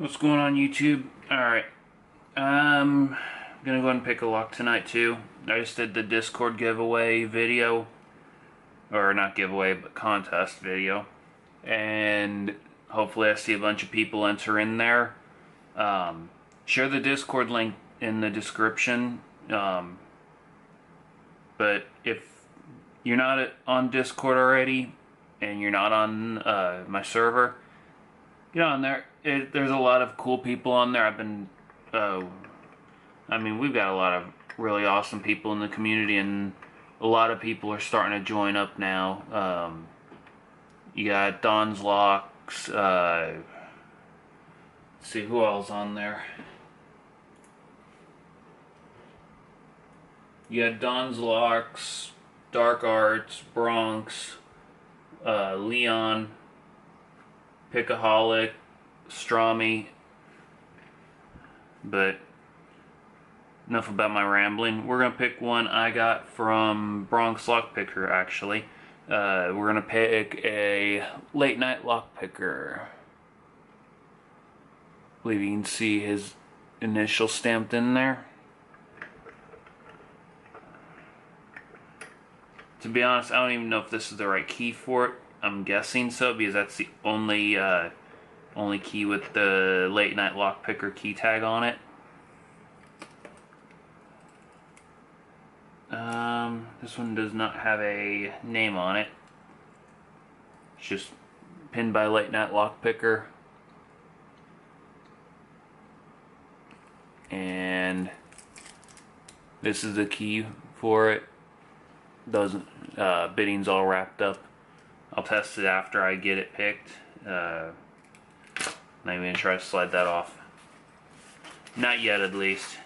What's going on, YouTube? Alright, I'm gonna go ahead and pick a lock tonight too. I just did the Discord giveaway video, or not giveaway, but contest video, and hopefully I see a bunch of people enter in there. Share the Discord link in the description, but if you're not on Discord already, and you're not on my server, get on there. There's a lot of cool people on there. We've got a lot of really awesome people in the community, and a lot of people are starting to join up now. You got Don's Locks. Let's see who else on there. You got Don's Locks, Dark Arts, Bronx, Leon, Pickaholic, Strami. But enough about my rambling. We're gonna pick one I got from Bronx Lockpicker. Actually, we're gonna pick a late night lockpicker. I believe you can see his initial stamped in there. To be honest, I don't even know if this is the right key for it. I'm guessing so, because that's the only key with the late night lockpicker key tag on it. This one does not have a name on it. It's just pinned by late night lockpicker. And this is the key for it. Those bidding's all wrapped up. I'll test it after I get it picked. I'm gonna try to slide that off. Not yet, at least.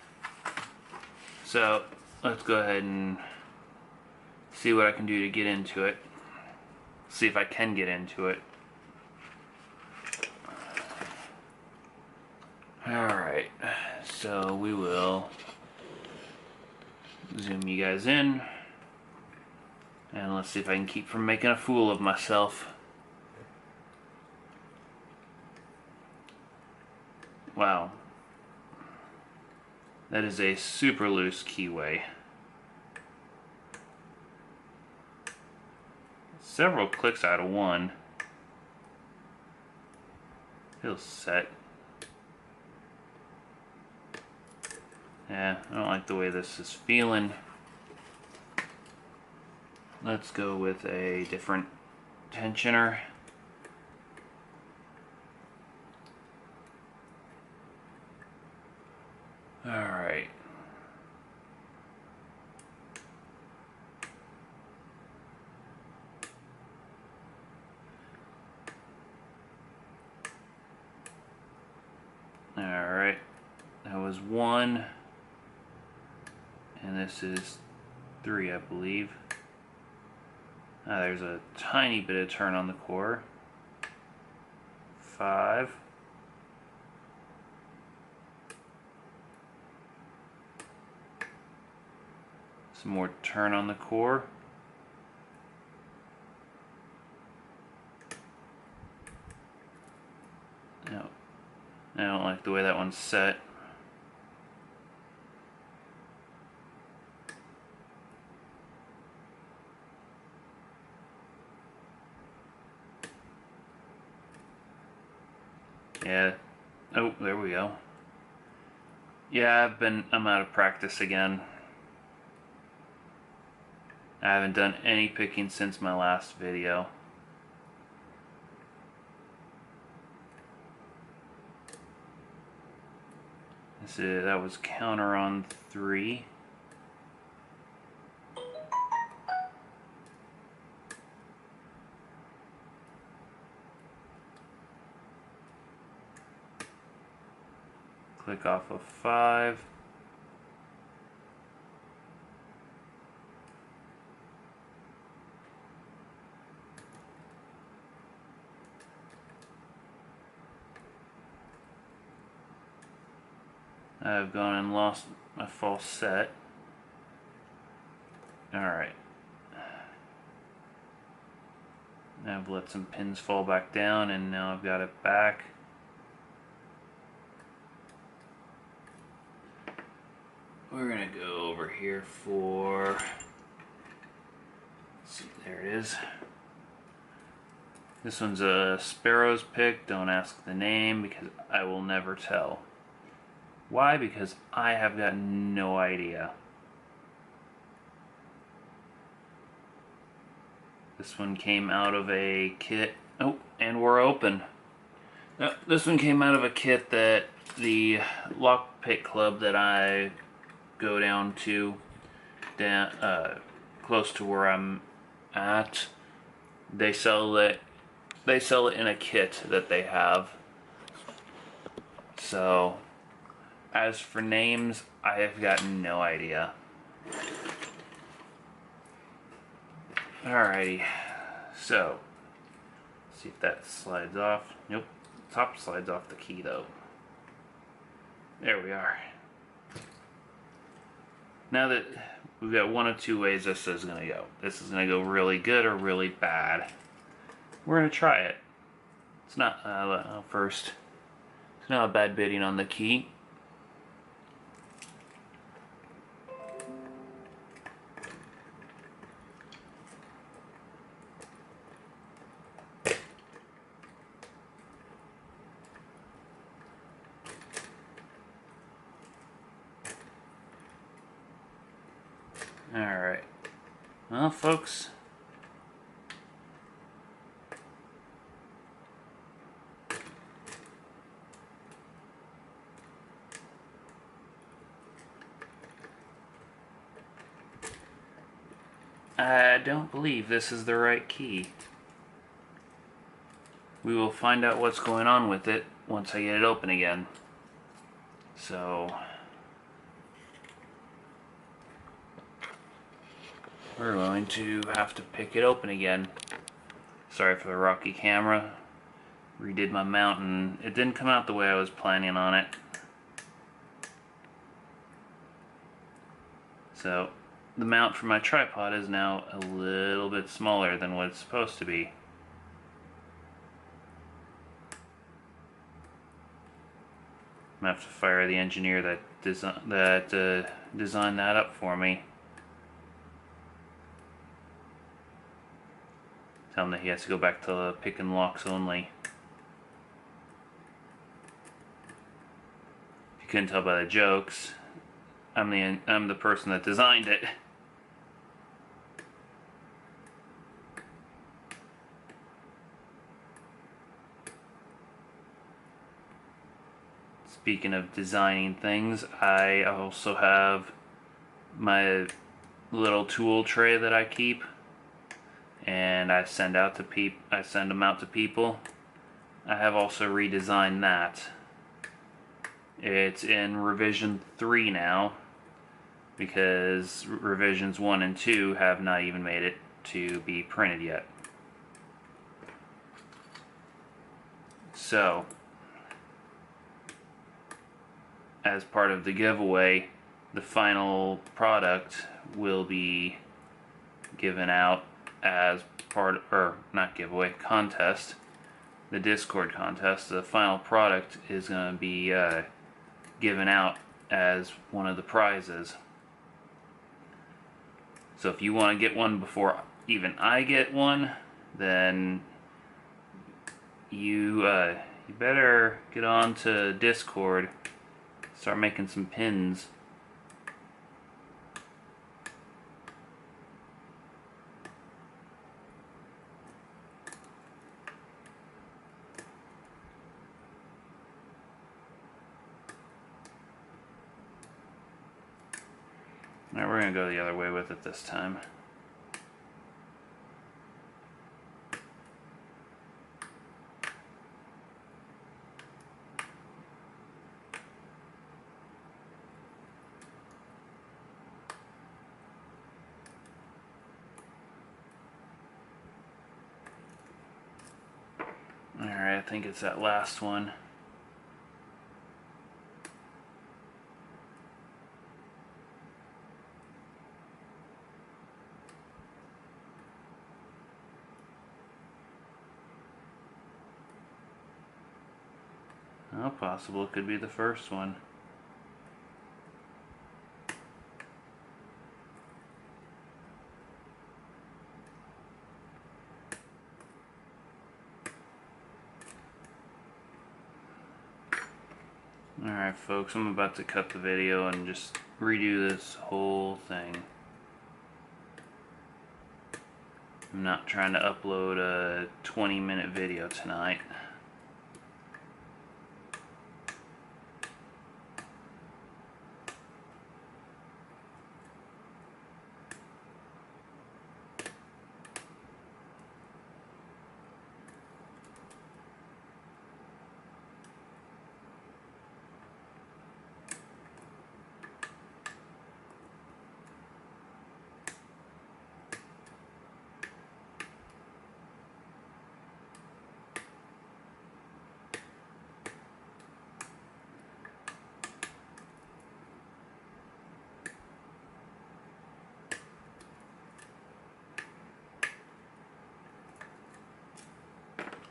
So let's go ahead and see what I can do to get into it. See if I can get into it. Alright, so we will zoom you guys in. And let's see if I can keep from making a fool of myself. Wow. That is a super loose keyway. Several clicks out of one. Feels set. Yeah, I don't like the way this is feeling. Let's go with a different tensioner. Alright. Alright. That was 1. And this is 3, I believe. There's a tiny bit of turn on the core. 5. Some more turn on the core. No, I don't like the way that one's set. Yeah. Oh, there we go. Yeah, I'm out of practice again. I haven't done any picking since my last video. That was counter on 3. Click off of 5. I've gone and lost my false set. Alright. I've let some pins fall back down, and now I've got it back. we're gonna go over here for, let's see, there it is. This one's a Sparrow's pick. Don't ask the name because I will never tell. Why? Because I have got no idea. This one came out of a kit. Oh, and we're open. This one came out of a kit that the lockpick club that I go down to, close to where I'm at, they sell it. They sell it in a kit that they have. So, as for names, I have got no idea. Alrighty, so, see if that slides off. Nope, top slides off the key though. There we are. Now that we've got one of two ways this is going to go. This is going to go really good or really bad. We're going to try it. It's not, first, it's not a bad bitting on the key. Alright. Well, folks, I don't believe this is the right key. We will find out what's going on with it once I get it open again. So, we're going to have to pick it open again. Sorry for the rocky camera. Redid my mount and it didn't come out the way I was planning on it. So, the mount for my tripod is now a little bit smaller than what it's supposed to be. I'm gonna have to fire the engineer that designed that up for me. Tell him that he has to go back to pick and locks only. If you couldn't tell by the jokes, I'm the person that designed it. Speaking of designing things, I also have my little tool tray that I keep, and I send them out to people. I have also redesigned that. It's in revision 3 now, because revisions 1 and 2 have not even made it to be printed yet. So, as part of the giveaway, the final product will be given out as part, or not giveaway, contest, the Discord contest. The final product is going to be given out as one of the prizes. So if you want to get one before even I get one, then you better get on to Discord, start making some pins. Alright, we're going to go the other way with it this time. Alright, I think it's that last one. Oh, possible it could be the first one. Alright folks, I'm about to cut the video and just redo this whole thing. I'm not trying to upload a 20-minute video tonight.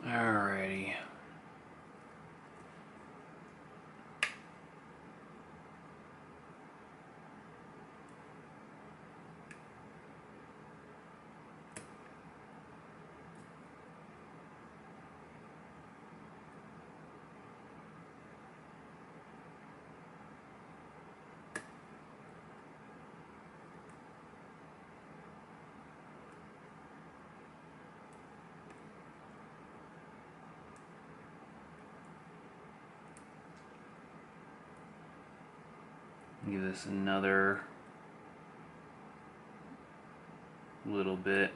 Alrighty. Give this another little bit.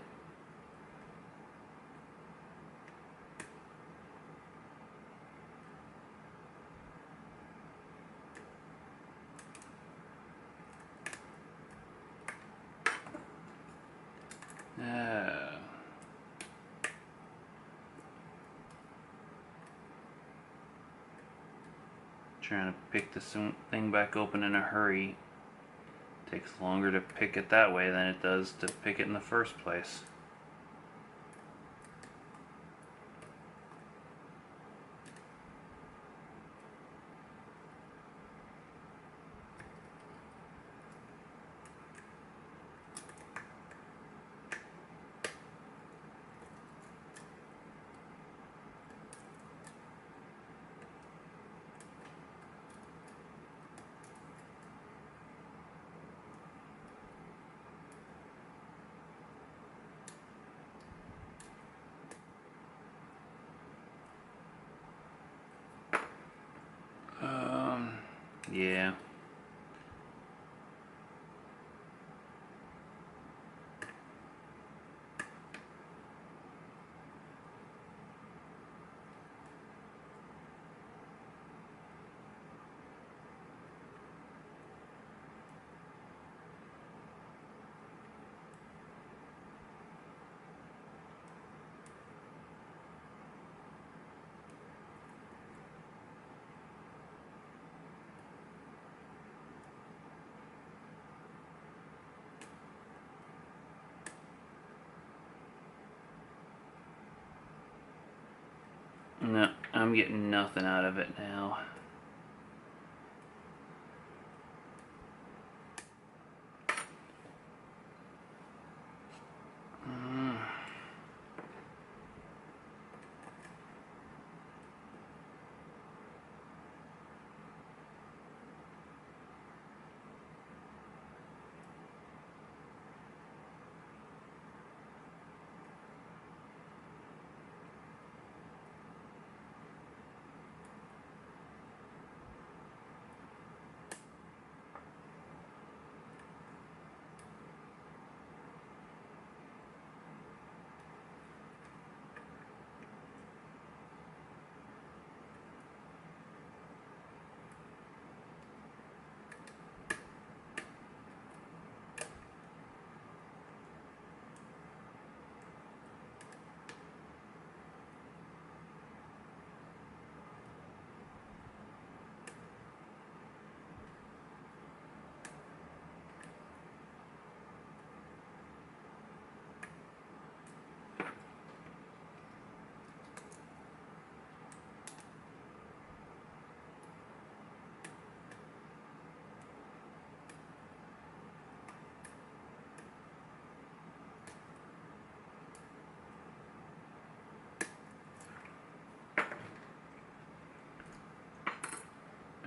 Trying to pick this thing back open in a hurry. Takes longer to pick it that way than it does to pick it in the first place. Yeah. No, I'm getting nothing out of it now.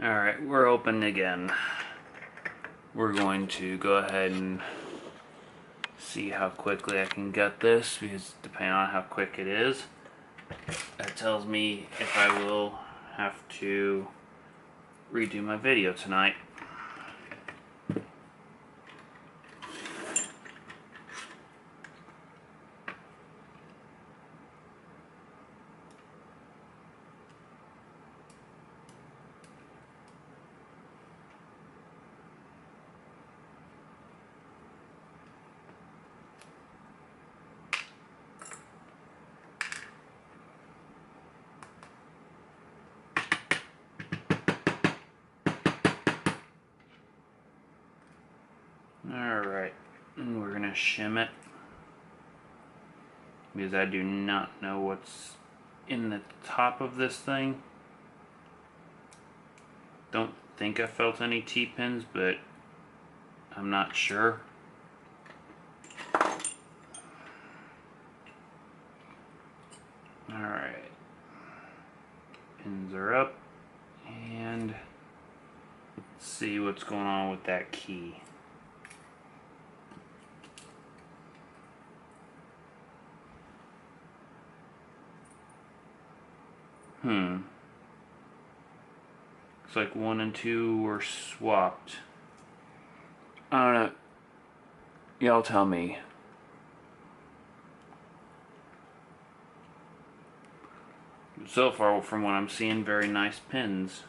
Alright, we're open again. We're going to go ahead and see how quickly I can get this, because depending on how quick it is, that tells me if I will have to redo my video tonight. Alright, and we're gonna shim it, because I do not know what's in the top of this thing. Don't think I felt any T-pins, but I'm not sure. Alright, pins are up, and let's see what's going on with that key. Looks like 1 and 2 were swapped. I don't know. Y'all tell me. So far, from what I'm seeing, very nice pins.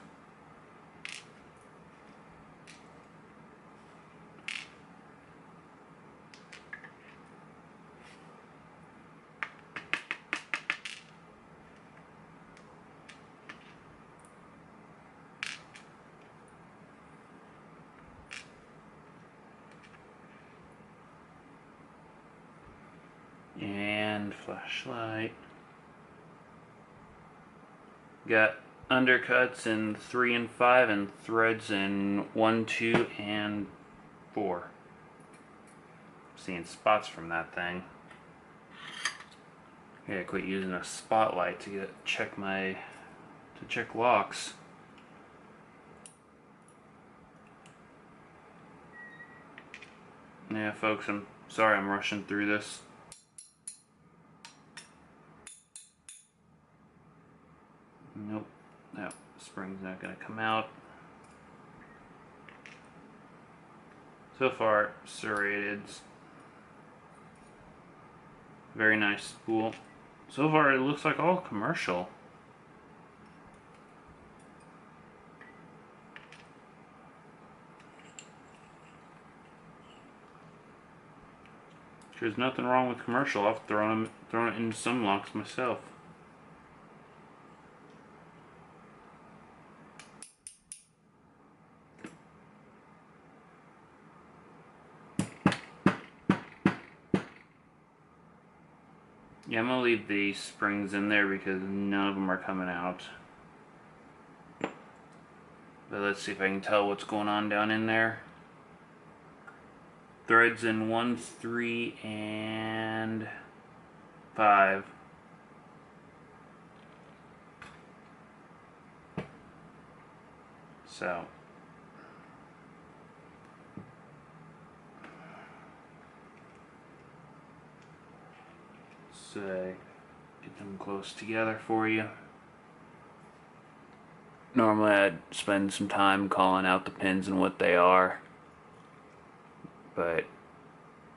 And flashlight. Got undercuts in 3 and 5 and threads in 1, 2, and 4. Seeing spots from that thing. Yeah, quit using a spotlight to check locks. Yeah, folks, I'm sorry I'm rushing through this. Nope, that spring's not going to come out. So far, serrated. Very nice spool. So far, it looks like all commercial. There's nothing wrong with commercial. I've thrown it in some locks myself. Yeah, I'm gonna leave the springs in there because none of them are coming out. But let's see if I can tell what's going on down in there. Threads in 1, 3, and 5. So say get them close together for you. Normally I'd spend some time calling out the pins and what they are, but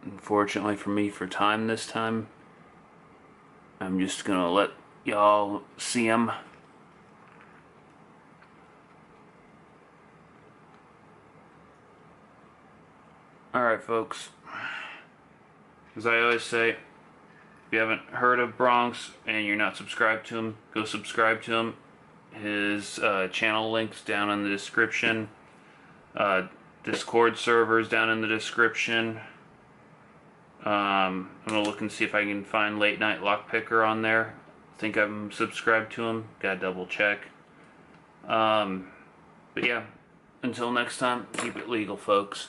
unfortunately for me, for time this time, I'm just gonna let y'all see them. Alright folks, as I always say, if you haven't heard of Bronx and you're not subscribed to him, go subscribe to him. His channel links down in the description. Discord servers down in the description. I'm gonna look and see if I can find Late Night Lockpicker on there. I think I'm subscribed to him. Gotta double check. But yeah, until next time, keep it legal, folks.